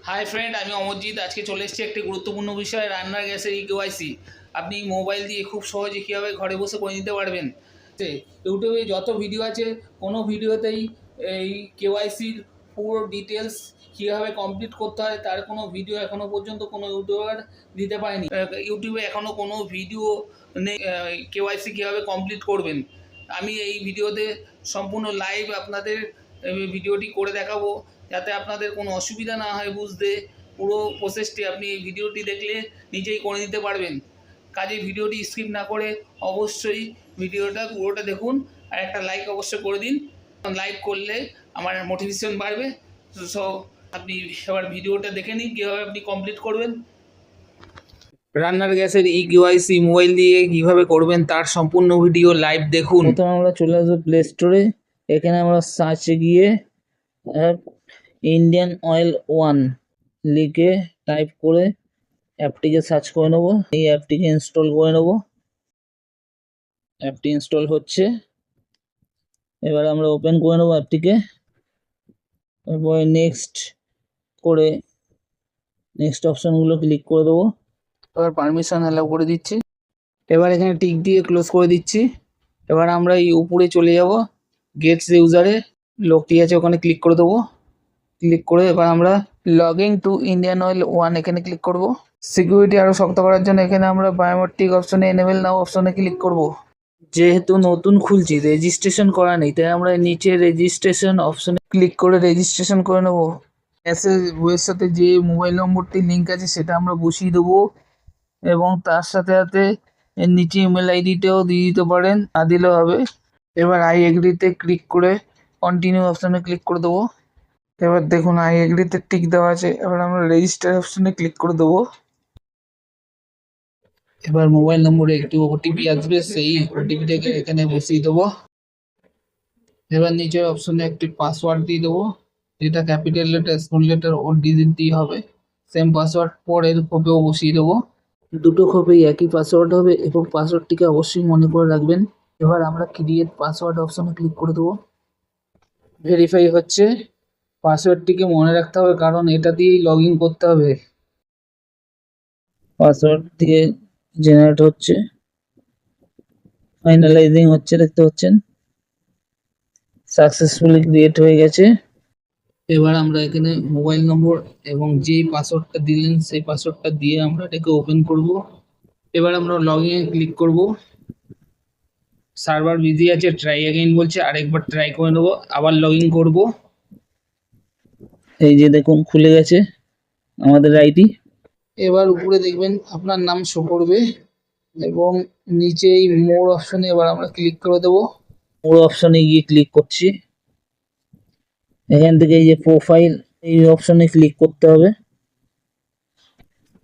Hi friend, আমি অমরজিৎ। আজকে চলে এসেছি একটি গুরুত্বপূর্ণ বিষয়, রান্নার গ্যাসের ইকেওয়াইসি। আপনি মোবাইল দিয়ে খুব সহজে কীভাবে ঘরে বসে করে নিতে পারবেন। ইউটিউবে যত ভিডিও আছে, কোনো ভিডিওতেই এই কেওয়াইসির পুরো ডিটেলস কীভাবে কমপ্লিট করতে হয় তার কোনো ভিডিও এখনও পর্যন্ত কোনো ইউটিউবার দিতে পারেনি। ইউটিউবে এখনও কোনো ভিডিও নেই কেওয়াইসি কীভাবে কমপ্লিট করবেন। আমি এই ভিডিওতে সম্পূর্ণ লাইভ আপনাদের ভিডিওটি করে দেখাবো, যাতে আপনাদের কোনো অসুবিধা না হয় বুঝতে। পুরো প্রসেসটি আপনি এই ভিডিওটি দেখলে নিজেই করে নিতে পারবেন। কাজে ভিডিওটি স্কিপ না করে অবশ্যই ভিডিওটা পুরোটা দেখুন, আর একটা লাইক অবশ্যই করে দিন। লাইক করলে আমার মোটিভেশন বাড়বে। সো আপনি এবার ভিডিওটা দেখে নিন কীভাবে আপনি কমপ্লিট করবেন। রান্নার গ্যাসের ইকেওয়াইসি মোবাইল দিয়ে কীভাবে করবেন তার সম্পূর্ণ ভিডিও লাইভ দেখুন। প্রথমে আমরা চলে আসবো প্লে স্টোরে। এখানে আমরা সার্চে গিয়ে ইন্ডিয়ান অয়েল 1 লিখে টাইপ করে অ্যাপটিকে সার্চ করে নেবো। এই অ্যাপটিকে ইনস্টল করে নেবো। অ্যাপটি ইনস্টল হচ্ছে, এবার আমরা ওপেন করে নেবো অ্যাপটিকে। এরপরে নেক্সট করে নেক্সট অপশানগুলো ক্লিক করে দেবো। এবার পারমিশন অ্যালাউ করে দিচ্ছি। এবার এখানে টিক দিয়ে ক্লোজ করে দিচ্ছি। এবার আমরা এই উপরে চলে যাব, গেটস ইউজারে লোকটি আছে ওখানে ক্লিক করে দেবো। ক্লিক করে এবার আমরা লগইন টু ইন্ডিয়ান অয়েল 1 এখানে ক্লিক করব। সিকিউরিটি আরও শক্ত করার জন্য এখানে আমরা বায়োমেট্রিক অপশনে এনেবেল নাও অপশনে ক্লিক করব। যেহেতু নতুন খুলছি, রেজিস্ট্রেশন করা নেই, তাই আমরা নিচে রেজিস্ট্রেশন অপশনে ক্লিক করে রেজিস্ট্রেশন করে নেব। গ্যাসের বইয়ের সাথে যে মোবাইল নম্বরটি লিঙ্ক আছে সেটা আমরা বসিয়ে দেবো, এবং তার সাথে সাথে এর নিচে ইমেল আইডিটাও দিয়ে দিতে পারেন, না দিলেও হবে। এবার আই এগ্রিতে ক্লিক করে কন্টিনিউ অপশনে ক্লিক করে দেবো। এবার দেখুন আই এগ্রিতে টিক দেওয়া আছে। এবার আমরা রেজিস্টার অপশনে ক্লিক করে দেবো। এবার মোবাইল নম্বরে একটি ওটিপি আসবে, সেই ওটিপিটাকে এখানে বসিয়ে দেবো। এবার নিচের অপশনে একটি পাসওয়ার্ড দিয়ে দেবো, যেটা ক্যাপিটাল লেটার, স্মল লেটার ও ডিজিট দিয়ে হবে। সেম পাসওয়ার্ড পরের খোপেও বসিয়ে দেবো। দুটো খোপেই একই পাসওয়ার্ড হবে, এবং পাসওয়ার্ডটিকে অবশ্যই মনে করে রাখবেন। এবার আমরা ক্রিয়েট পাসওয়ার্ড অপশনে ক্লিক করে দেবো। ভেরিফাই হচ্ছে। পাসওয়ার্ডটিকে মনে রাখতে হবে, কারণ এটা দিয়েই লগ ইন করতে হবে। পাসওয়ার্ড দিয়ে জেনারেট হচ্ছে, ফাইনালাইজিং হচ্ছে, দেখতে পাচ্ছেন সাকসেসফুলি ক্রিয়েট হয়ে গেছে। এবার আমরা এখানে মোবাইল নম্বর এবং যেই পাসওয়ার্ডটা দিলেন সেই পাসওয়ার্ডটা দিয়ে আমরা এটাকে ওপেন করব। এবার আমরা লগ ইনে ক্লিক করব। সার্ভার বিজি আছে, ট্রাই অ্যাগেইন বলছে, আরেকবার ট্রাই করে নেবো, আবার লগ ইন করবো। এই যে দেখুন খুলে গেছে আমাদের আইডি। এবার উপরে দেখবেন আপনার নাম শো করবে, এবং নিচে এই মোর অপশনে এবার আমরা ক্লিক করে দেবো। মোর অপশনে গিয়ে ক্লিক করছি। এখান থেকে এই যে প্রোফাইল, এই অপশনে ক্লিক করতে হবে।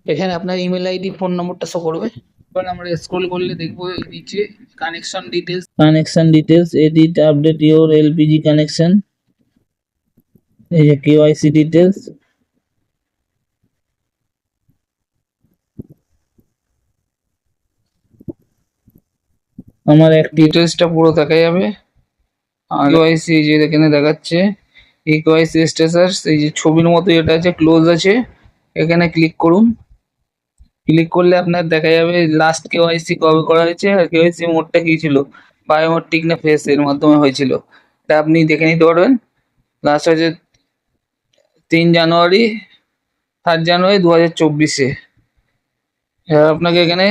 এখানে আপনার ইমেল আইডি, ফোন নম্বরটা শো করবে। এবার আমরা স্ক্রল করলে দেখবো নিচে connection details edit update your LPG connection. এই যে কেওয়াইসি ডিটেলস। আমার এক ডিটেলসটা পুরো দেখা যাবে। আর কেওয়াইসি যে এখানে দেখাচ্ছে এই কেওয়াইসি স্ট্যাটাস, এই যে ছবির মতো এটা আছে, ক্লোজ আছে, এখানে ক্লিক করুন। ক্লিক করলে আপনার দেখা যাবে লাস্ট কেওয়াইসি কবে করা হয়েছে, আর কেওয়াইসি মোডটা কী ছিল, বায়োমেট্রিক না ফেস এর মাধ্যমে হয়েছিল, এটা আপনি দেখে নিতে পারবেন। লাস্ট হচ্ছে 3 জানুয়ারি 2024-এ। আপনাকে এখানে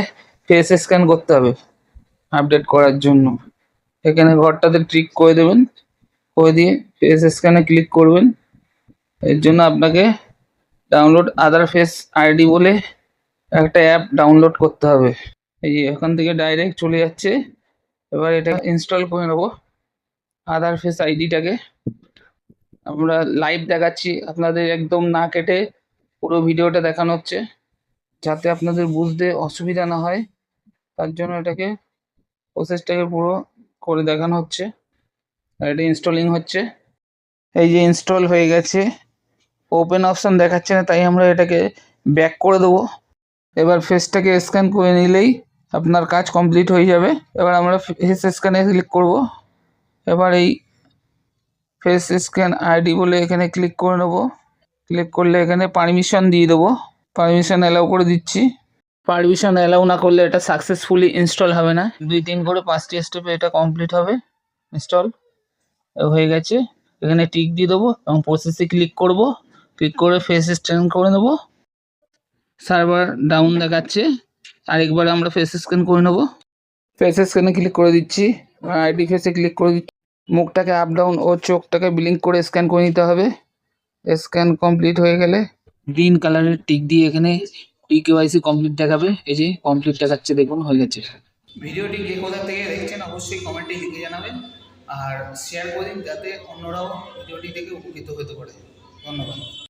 ফেস স্ক্যান করতে হবে আপডেট করার জন্য। এখানে ঘরটাতে ট্রিক করে দেবেন, করে দিয়ে ফেস স্ক্যানে ক্লিক করবেন। এর জন্য আপনাকে ডাউনলোড আদার ফেস আইডি বলে একটা অ্যাপ ডাউনলোড করতে হবে। এই এখান থেকে ডাইরেক্ট চলে যাচ্ছে। এবার এটা ইনস্টল করে নেব আদার ফেস আইডিটাকে। আমরা লাইভ দেখাচ্ছি আপনাদের, একদম না কেটে পুরো ভিডিওটা দেখানো হচ্ছে, যাতে আপনাদের বুঝতে অসুবিধা না হয়, তার জন্য এটাকে প্রসেসটাকে পুরো করে দেখানো হচ্ছে। আর এটা ইনস্টলিং হচ্ছে। এই যে ইনস্টল হয়ে গেছে, ওপেন অপশান দেখাচ্ছে না, তাই আমরা এটাকে ব্যাক করে দেবো। এবার ফেসটাকে স্ক্যান করে নিলেই আপনার কাজ কমপ্লিট হয়ে যাবে। এবার আমরা ফেস স্ক্যানে ক্লিক করব। এবার এই ফেস স্ক্যান আইডি বলে এখানে ক্লিক করে নেব। ক্লিক করলে এখানে পারমিশন দিয়ে দেবো, পারমিশন অ্যালাউ করে দিচ্ছি। পারমিশন অ্যালাউ না করলে এটা সাকসেসফুলি ইনস্টল হবে না। 2-3 করে 5টি স্টেপে এটা কমপ্লিট হবে ইনস্টল। হয়ে গেছে, এখানে টিক দিয়ে দেবো এবং প্রসেসে ক্লিক করব। ক্লিক করে ফেস স্ক্যান করে নেব। সার্ভার ডাউন দেখাচ্ছে, আরেকবার আমরা ফেস স্ক্যান করে নেব। ফেস স্ক্যানে ক্লিক করে দিচ্ছি, আইডি ফেসে ক্লিক করে দিচ্ছি। মুখটাকে আপ ডাউন ও চোখটাকে ব্লিঙ্ক করে স্ক্যান করে নিতে হবে। স্ক্যান কমপ্লিট হয়ে গেলে গ্রিন কালারের টিক দিয়ে এখানে KYC কমপ্লিট দেখাবে। এই যে কমপ্লিট দেখাচ্ছে, দেখুন হয়ে গেছে। ভিডিওটি যে কোথা থেকে দেখছেন অবশ্যই কমেন্টে লিখে জানাবেন আর শেয়ার করে দিন যাতে অন্যরাও ভিডিওটি দেখে উপকৃত হতে পারে। ধন্যবাদ।